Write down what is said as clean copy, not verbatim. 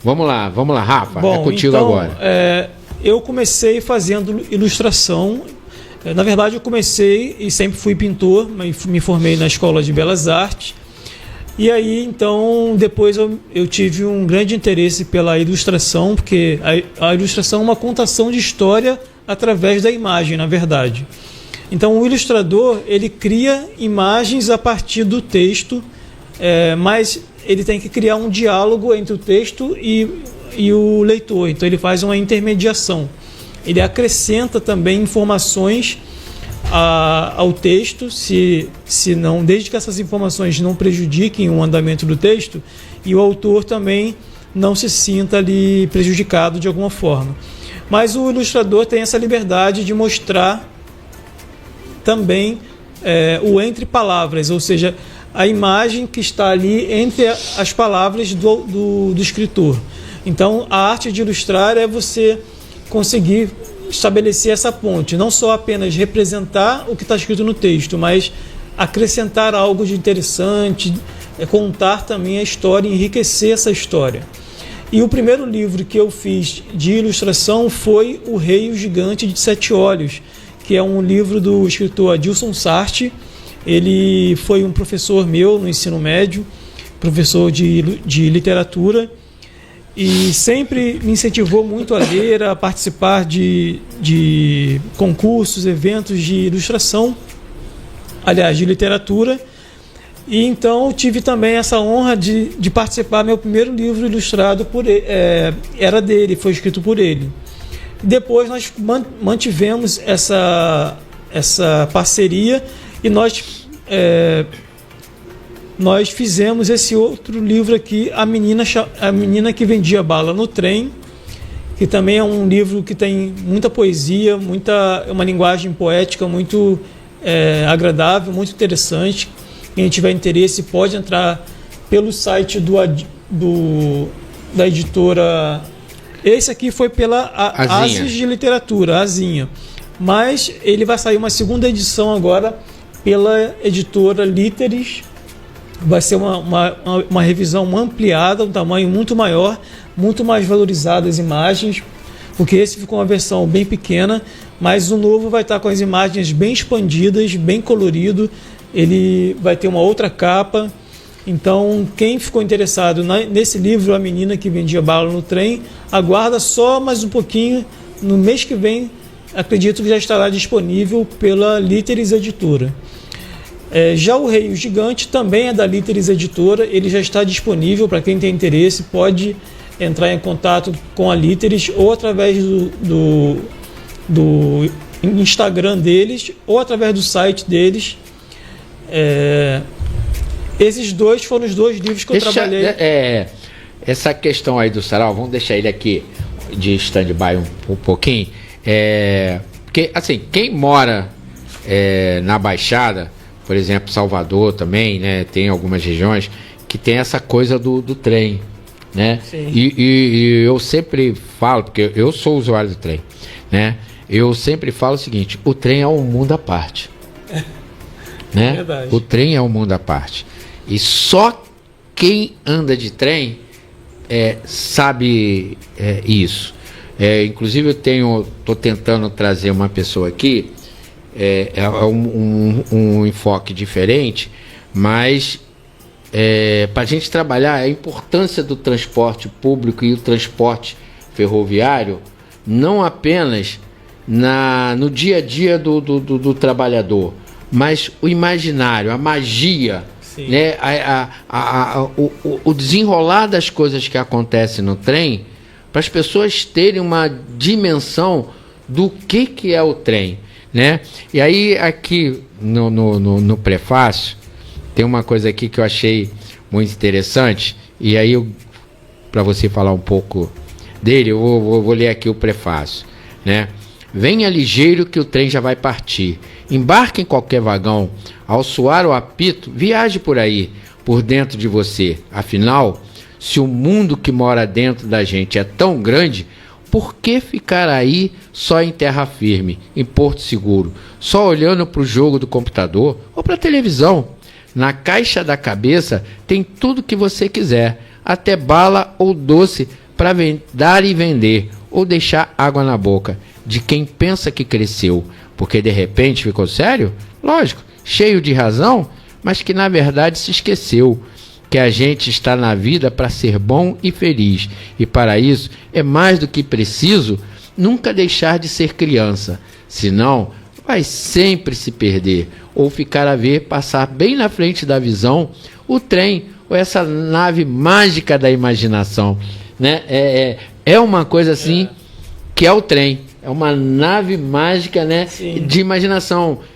Vamos lá, Rafa, Bom, é contigo então, agora. Eu comecei fazendo ilustração. Na verdade, eu comecei e sempre fui pintor, mas me formei na Escola de Belas Artes. E aí, então, depois eu tive um grande interesse pela ilustração, porque a ilustração é uma contação de história através da imagem, na verdade. Então, o ilustrador, ele cria imagens a partir do texto, mas ele tem que criar um diálogo entre o texto e o leitor. Então, ele faz uma intermediação. Ele acrescenta também informações ao texto, se não, desde que essas informações não prejudiquem o andamento do texto, e o autor também não se sinta ali prejudicado de alguma forma. Mas o ilustrador tem essa liberdade de mostrar também o entre palavras, ou seja, a imagem que está ali entre as palavras do escritor. Então, a arte de ilustrar é você conseguir estabelecer essa ponte, não só apenas representar o que está escrito no texto, mas acrescentar algo de interessante, contar também a história, enriquecer essa história. E o primeiro livro que eu fiz de ilustração foi O Rei e o Gigante de Sete Olhos, que é um livro do escritor Adilson Sarti. Ele foi um professor meu no ensino médio, professor de literatura, e sempre me incentivou muito a ler, a participar de concursos, eventos de ilustração, aliás, de literatura. E então tive também essa honra de participar. Meu primeiro livro ilustrado era dele, foi escrito por ele. Depois nós mantivemos essa parceria e nós fizemos esse outro livro aqui, A Menina que Vendia Bala no Trem, que também é um livro que tem muita poesia, uma linguagem poética muito agradável, muito interessante. Quem tiver interesse pode entrar pelo site da editora. Esse aqui foi pela Asis de Literatura, Azinha. Mas ele vai sair uma segunda edição agora pela editora Literis. Vai ser uma revisão ampliada, um tamanho muito maior, muito mais valorizado as imagens, porque esse ficou uma versão bem pequena, mas o novo vai estar com as imagens bem expandidas, bem colorido. Ele vai ter uma outra capa. Então, quem ficou interessado nesse livro, A Menina que Vendia Bala no Trem, aguarda só mais um pouquinho. No mês que vem, acredito que já estará disponível pela Literis Editora. Já O Rei e o Gigante também é da Literis Editora. Ele já está disponível para quem tem interesse. Pode entrar em contato com a Literis ou através do Instagram deles ou através do site deles. Esses dois foram os dois livros que eu trabalhei. Essa questão aí do sarau, vamos deixar ele aqui de stand-by um pouquinho. Porque, assim, quem mora na Baixada, por exemplo, Salvador também, né, tem algumas regiões que tem essa coisa do trem, né? E eu sempre falo, porque eu sou usuário do trem, né? Eu sempre falo o seguinte: o trem é um mundo à parte. Né? Verdade. O trem é um mundo à parte. E só quem anda de trem sabe isso. Inclusive eu estou tentando trazer uma pessoa aqui, um enfoque diferente, mas para a gente trabalhar a importância do transporte público e o transporte ferroviário, não apenas no dia a dia do trabalhador, mas o imaginário, a magia, né? O desenrolar das coisas que acontecem no trem, para as pessoas terem uma dimensão do que é o trem, né? E aí aqui no prefácio tem uma coisa aqui que eu achei muito interessante, e aí para você falar um pouco dele, eu vou ler aqui o prefácio, né? Venha ligeiro que o trem já vai partir. Embarque em qualquer vagão. Ao soar o apito, viaje por aí, por dentro de você. Afinal, se o mundo que mora dentro da gente é tão grande, por que ficar aí só em terra firme, em porto seguro, só olhando para o jogo do computador ou para a televisão? Na caixa da cabeça tem tudo que você quiser, até bala ou doce para dar e vender, ou deixar água na boca de quem pensa que cresceu, porque de repente ficou sério? Lógico, cheio de razão, mas que na verdade se esqueceu que a gente está na vida para ser bom e feliz, e para isso é mais do que preciso nunca deixar de ser criança, senão vai sempre se perder, ou ficar a ver passar bem na frente da visão o trem, ou essa nave mágica da imaginação, né? É uma coisa assim, que é o trem, é uma nave mágica, né, de imaginação.